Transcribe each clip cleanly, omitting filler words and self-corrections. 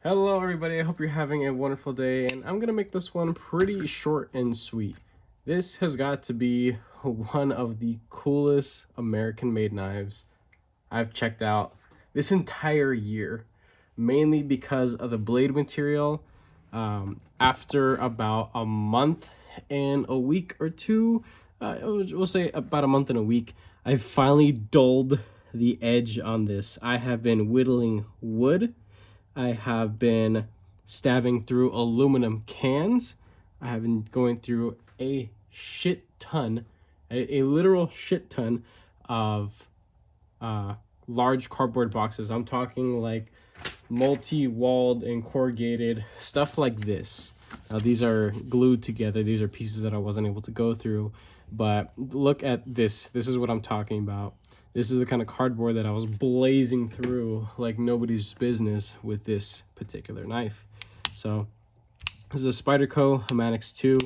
Hello everybody, I hope you're having a wonderful day, and I'm gonna make this one pretty short and sweet. This has got to be one of the coolest American made knives I've checked out this entire year, mainly because of the blade material. After about a month and a week or two, we'll say about a month and a week, I finally dulled the edge on this. I have been whittling wood. I have been stabbing through aluminum cans. I have been going through a shit ton, a literal shit ton of large cardboard boxes. I'm talking like multi-walled and corrugated stuff like this. Now these are glued together. These are pieces that I wasn't able to go through, but look at this. This is what I'm talking about. This is the kind of cardboard that I was blazing through like nobody's business with this particular knife. So this is a Spyderco Manix 2.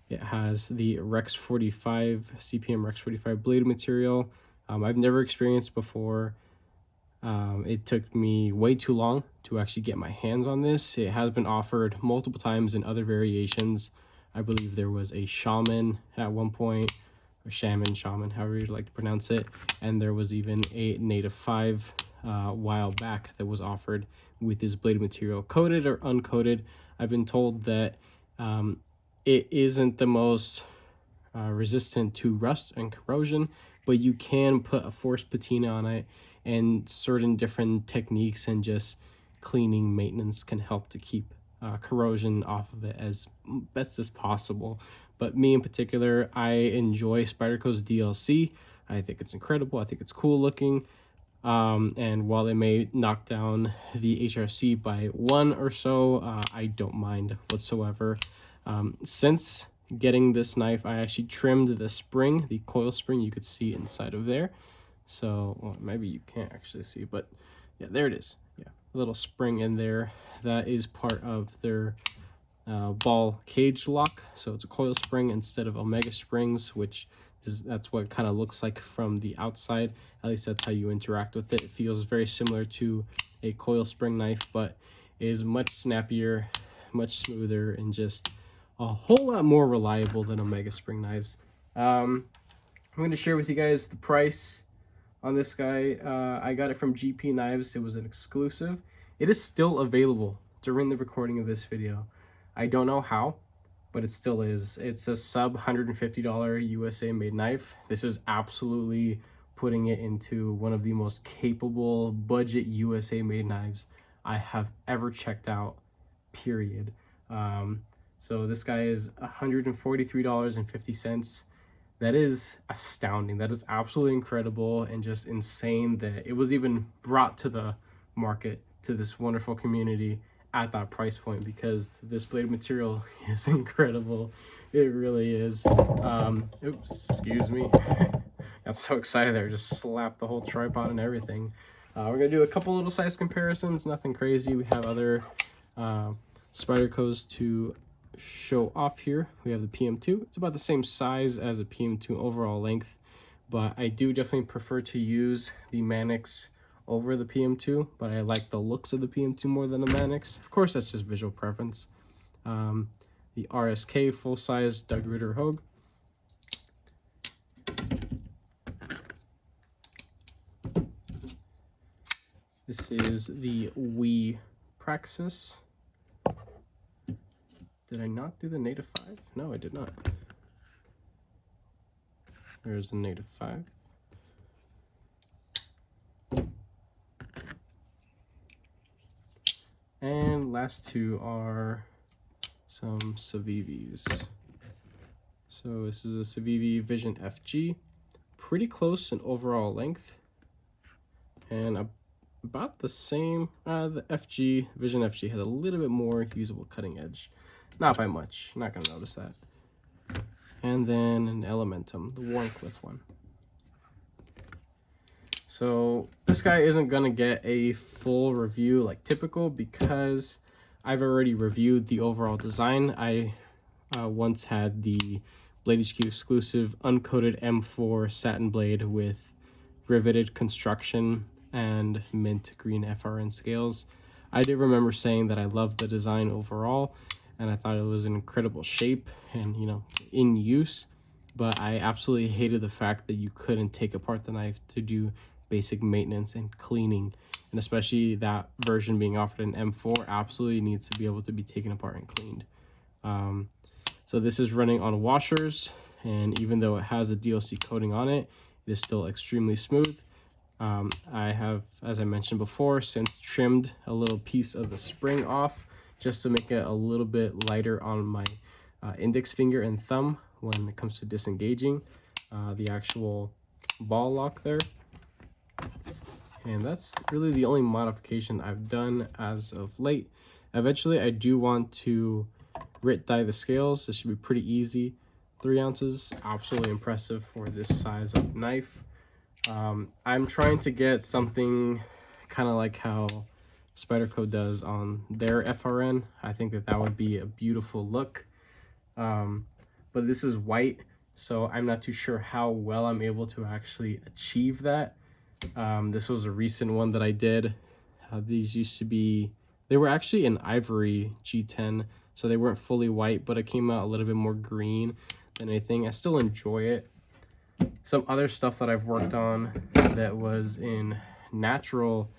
It has the Rex 45 CPM Rex 45 blade material. I've never experienced before. It took me way too long to actually get my hands on this. It has been offered multiple times in other variations. I believe there was a Shaman at one point, or Shaman, however you'd like to pronounce it. And there was even a Native 5 a while back that was offered with this blade material, coated or uncoated. I've been told that it isn't the most resistant to rust and corrosion, but you can put a forced patina on it, and certain different techniques and just cleaning maintenance can help to keep corrosion off of it as best as possible. But me in particular, I enjoy Spyderco's DLC. I think it's incredible. I think it's cool looking. And while it may knock down the HRC by one or so, I don't mind whatsoever. Since getting this knife, I actually trimmed the spring, the coil spring. You could see inside of there. So, well, maybe you can't actually see, but yeah, there it is. Yeah, a little spring in there. That is part of their ball cage lock. So it's a coil spring instead of Omega springs, which that's what it kind of looks like from the outside. At least that's how you interact with it. It feels very similar to a coil spring knife, but is much snappier, much smoother, and just a whole lot more reliable than Omega spring knives. I'm going to share with you guys the price on this guy. I got it from GP Knives. It was an exclusive. It is still available during the recording of this video. I don't know how, but it still is. It's a sub $150 USA made knife. This is absolutely putting it into one of the most capable budget USA made knives I have ever checked out, period. So this guy is $143.50. That is astounding. That is absolutely incredible and just insane that it was even brought to the market, to this wonderful community at that price point, because this blade material is incredible. It really is. Oops, excuse me. Got so excited there, just slapped the whole tripod and everything. We're gonna do a couple little size comparisons, nothing crazy. We have other Spydercos to show off here. We have the PM2. It's about the same size as a PM2 overall length, but I do definitely prefer to use the Manix over the PM2, but I like the looks of the PM2 more than the Manix. Of course, that's just visual preference. The RSK full-size Doug Ritter Hogue. This is the WE Praxis. Did I not do the Native 5? No, I did not. There's the Native 5. And last two are some Civivis. So this is a Civivi Vision FG. Pretty close in overall length. And about the same. The FG, Vision FG, has a little bit more usable cutting edge. Not by much, not gonna notice that. And then an Elementum, the Wharncliffe one. So this guy isn't gonna get a full review like typical, because I've already reviewed the overall design. I once had the Blade HQ exclusive uncoated M4 satin blade with riveted construction and mint green FRN scales. I did remember saying that I loved the design overall, and I thought it was in incredible shape and, you know, in use. But I absolutely hated the fact that you couldn't take apart the knife to do basic maintenance and cleaning. And especially that version being offered in M4 absolutely needs to be able to be taken apart and cleaned. So this is running on washers, and even though it has a DLC coating on it, it is still extremely smooth. I have, as I mentioned before, since trimmed a little piece of the spring off just to make it a little bit lighter on my index finger and thumb when it comes to disengaging the actual ball lock there. And that's really the only modification I've done as of late. Eventually, I do want to Rit dye the scales. This should be pretty easy. 3 ounces, absolutely impressive for this size of knife. I'm trying to get something kind of like how Spyderco does on their FRN. I think that that would be a beautiful look. But this is white, so I'm not too sure how well I'm able to actually achieve that. This was a recent one that I did. These used to be, they were actually an ivory G10, so they weren't fully white, but it came out a little bit more green than anything. I still enjoy it. Some other stuff that I've worked on that was in natural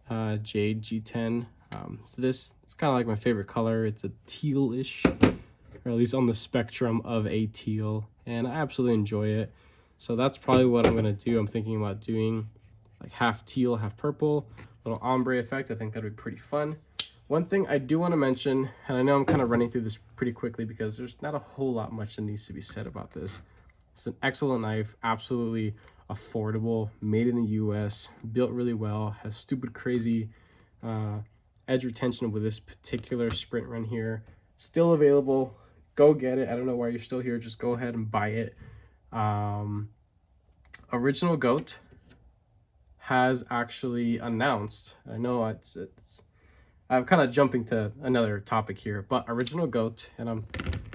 jade G10. So this, it's kind of like my favorite color. It's a tealish, or at least on the spectrum of a teal, and I absolutely enjoy it. So that's probably what I'm gonna do. I'm thinking about doing like half teal, half purple, little ombre effect. I think that'd be pretty fun. One thing I do want to mention, and I know I'm kind of running through this pretty quickly because there's not a whole lot much that needs to be said about this. It's an excellent knife, absolutely affordable, made in the US, built really well, has stupid crazy edge retention with this particular sprint run here. Still available. Go get it. I don't know why you're still here. Just go ahead and buy it. Original Goat has actually announced, I know I'm kind of jumping to another topic here, but Original Goat, and I'm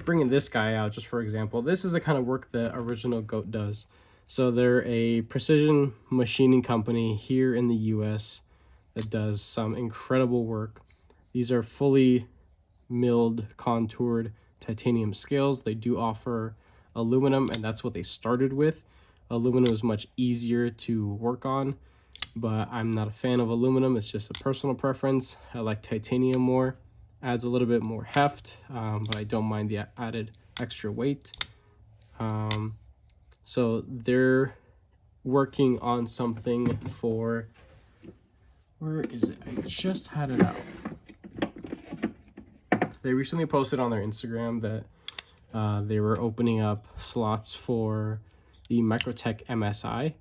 bringing this guy out just for example. This is the kind of work that Original Goat does. So they're a precision machining company here in the US that does some incredible work. These are fully milled, contoured titanium scales. They do offer aluminum, and that's what they started with. Aluminum is much easier to work on, but I'm not a fan of aluminum. It's just a personal preference. I like titanium more. Adds a little bit more heft, but I don't mind the added extra weight. So they're working on something for, where is it? I just had it out. They recently posted on their Instagram that they were opening up slots for the Microtech MSI,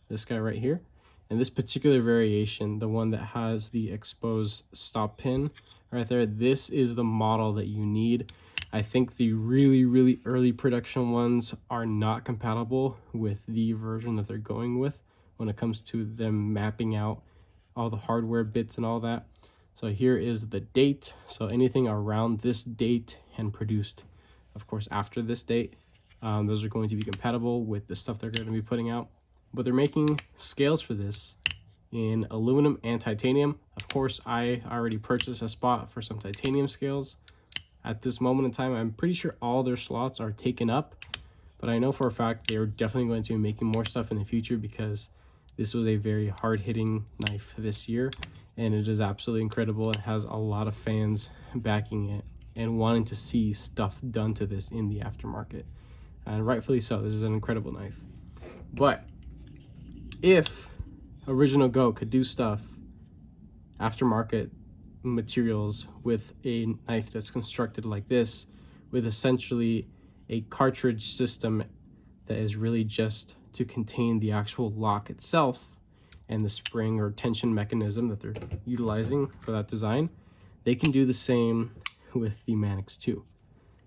this guy right here. And this particular variation, the one that has the exposed stop pin right there, this is the model that you need. I think the really early production ones are not compatible with the version that they're going with when it comes to them mapping out all the hardware bits and all that. So here is the date. So anything around this date and produced, of course, after this date, those are going to be compatible with the stuff they're going to be putting out. But they're making scales for this in aluminum and titanium. Of course, I already purchased a spot for some titanium scales. At this moment in time, I'm pretty sure all their slots are taken up, but I know for a fact they're definitely going to be making more stuff in the future because this was a very hard-hitting knife this year, and it is absolutely incredible. It has a lot of fans backing it and wanting to see stuff done to this in the aftermarket, and rightfully so. This is an incredible knife. But if Original Goat could do stuff aftermarket materials with a knife that's constructed like this, with essentially a cartridge system that is really just to contain the actual lock itself and the spring or tension mechanism that they're utilizing for that design, they can do the same with the Manix 2.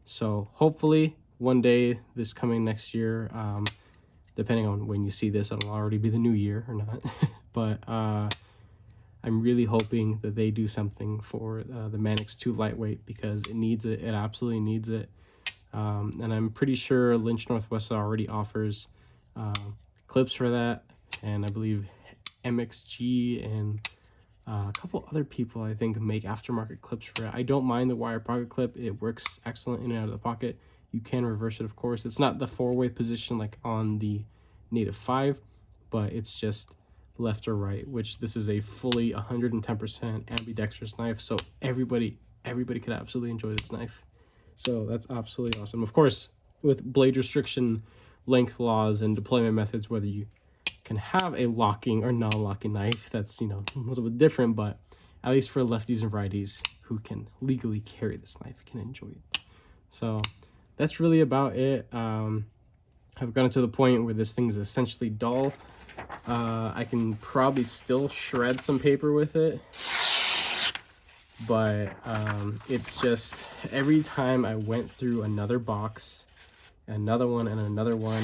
So hopefully one day this coming next year, depending on when you see this, it'll already be the new year or not. But I'm really hoping that they do something for the Manix 2 lightweight because it needs it. It absolutely needs it. And I'm pretty sure Lynch Northwest already offers clips for that. And I believe MXG and A couple other people I think make aftermarket clips for it. I don't mind the wire pocket clip. It works excellent in and out of the pocket. You can reverse it, of course. It's not the 4-way position like on the Native 5, but it's just left or right, which this is a fully 110% ambidextrous knife. So everybody could absolutely enjoy this knife. So that's absolutely awesome. Of course, with blade restriction, length laws, and deployment methods, whether you can have a locking or non-locking knife, that's, you know, a little bit different, but at least for lefties and righties who can legally carry this knife can enjoy it. So that's really about it. I've gotten to the point where this thing is essentially dull. I can probably still shred some paper with it, but it's just every time I went through another box, another one, and another one,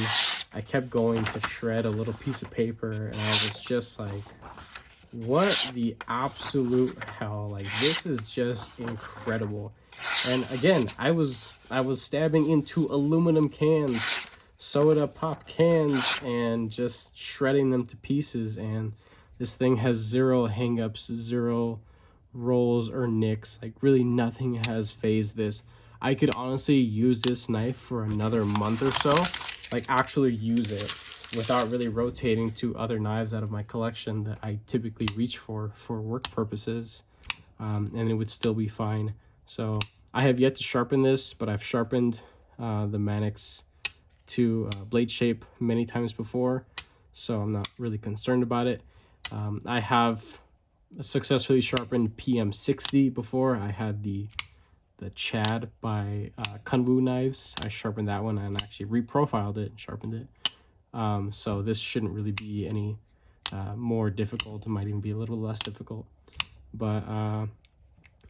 I kept going to shred a little piece of paper, and I was just like, what the absolute hell? Like, this is just incredible. And again, I was stabbing into aluminum cans, soda pop cans, and just shredding them to pieces, and this thing has zero hangups, zero rolls or nicks. Like, really nothing has phased this. I could honestly use this knife for another month or so, like actually use it without really rotating to other knives out of my collection that I typically reach for work purposes, and it would still be fine. So I have yet to sharpen this, but I've sharpened the Manix to blade shape many times before, so I'm not really concerned about it. I have successfully sharpened PM60 before. I had the Chad by Kunwu knives. I sharpened that one and actually reprofiled it and sharpened it. So this shouldn't really be any more difficult. It might even be a little less difficult. But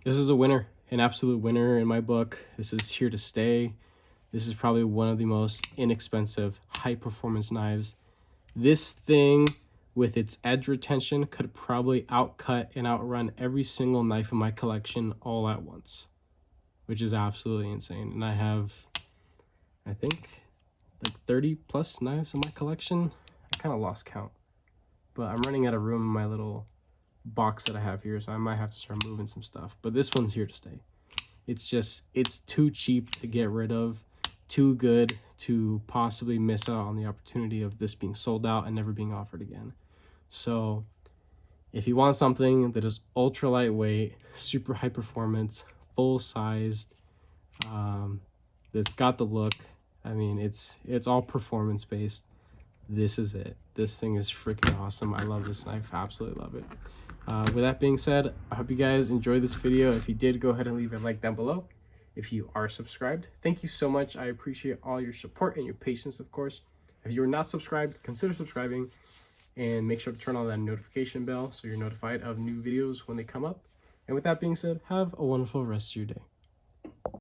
this is a winner, an absolute winner in my book. This is here to stay. This is probably one of the most inexpensive, high-performance knives. This thing, with its edge retention, could probably outcut and outrun every single knife in my collection all at once, which is absolutely insane. And I have, I think, like 30 plus knives in my collection. I kind of lost count, but I'm running out of room in my little box that I have here, so I might have to start moving some stuff. But this one's here to stay. It's just, it's too cheap to get rid of, too good to possibly miss out on the opportunity of this being sold out and never being offered again. So if you want something that is ultra lightweight, super high performance, full sized, that's got the look, I mean, it's all performance based, this is it. This thing is freaking awesome. I love this knife, absolutely love it. With that being said, I hope you guys enjoyed this video. If you did, go ahead and leave a like down below. If you are subscribed, thank you so much. I appreciate all your support and your patience, of course. If you are not subscribed, consider subscribing, and make sure to turn on that notification bell so you're notified of new videos when they come up. And with that being said, have a wonderful rest of your day.